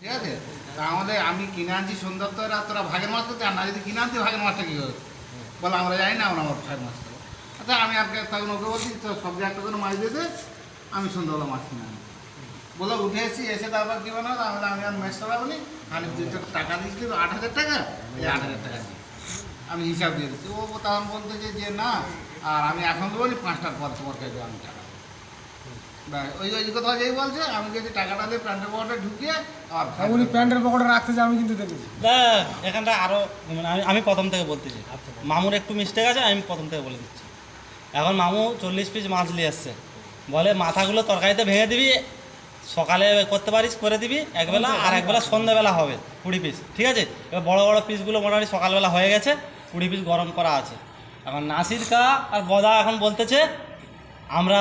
ঠিক আছে। তা আমাদের আমি কিনে আনছি সুন্দর, তোরা ভাগের মাছ করতে আর না, যদি কিনে আনছি ভাগের মাছটা কী হবে বলে আমরা জানি না, আমরা আমার ভাগের মাছ খাবো। আচ্ছা আমি আর তখন ওকে বলছি তো সবজি একটা করে মাছ দিতে, আমি সন্ধ্যাবেলা মাছ কিনে আনি বলে উঠে এসেছি। এসে তারপর কী বানাবো, আমি আর মেস চালাবো নি, আমি 2 টাকা দিয়েছিলি তো 8,000 টাকা, এই 8,000 টাকা দিই আমি হিসাব দিয়ে দিচ্ছি। ও তখন বলতেছে যে না, আর আমি এখন দেবো নি, 5টার পর তোমার কাছে আমি টাকা দেবো। ওই কথা যেই বলছে, আমি যদি টাকাটা দিয়ে প্যান্টের পকেটে ঢুকিয়ে আর উনি প্যান্টের পকেটে রাখতেছে, আমি কিন্তু দেখেছি। এখানটা আরও মানে আমি প্রথম থেকে বলতেছি, মামুর একটু মিস্টেক আছে, আমি প্রথম থেকে বলে দিচ্ছি। এখন মামু 40 পিস মাছ নিয়ে আসছে, বলে মাথাগুলো তরকারিতে ভেঙে দিবি, সকালে করতে পারিস করে দিবি একবেলা, আর একবেলা সন্ধ্যাবেলা হবে 20 পিস, ঠিক আছে। এবার বড় বড় পিসগুলো মোটামুটি সকালবেলা হয়ে গেছে, 20 পিস গরম করা আছে। এখন নাসির কা আর বদা এখন বলতেছে আমরা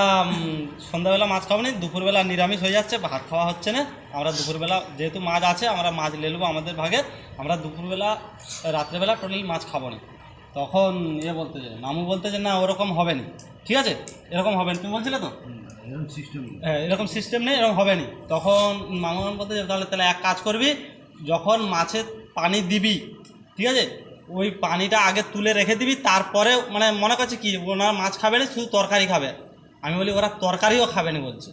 সন্ধ্যাবেলা মাছ খাবো না, দুপুরবেলা নিরামিষ হয়ে যাচ্ছে, ভাত খাওয়া হচ্ছে না, আমরা দুপুরবেলা যেহেতু মাছ আছে আমরা মাছ নিয়ে নেবো আমাদের ভাগে, আমরা দুপুরবেলা রাত্রেবেলা টোটালি মাছ খাবো না। তখন বলতেছে মামু বলতেছে না ওরকম হবে না, ঠিক আছে এরকম হবে না, তুমি বলছিলে তো হ্যাঁ এরকম সিস্টেম নেই, এরকম হবে না। তখন মামু বলতে তাহলে এক কাজ করবি, যখন মাছের পানি দিবি, ঠিক আছে, ওই পানিটা আগে তুলে রেখে দিবি, তারপরে মানে মনে করছে কি ওনারা মাছ খাবে না, শুধু তরকারি খাবে। আমি বলি ওরা তরকারিও খাবে না, বলছে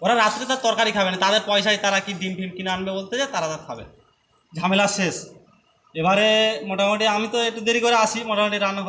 ওরা রাত্রে তার তরকারি খাবে না, তাদের পয়সায় তারা কি ডিম ফিম কিনে আনবে বলতে যে তারা খাবে। ঝামেলা শেষ। এবারে মোটামুটি আমি তো একটু দেরি করে আসি, মোটামুটি রান্না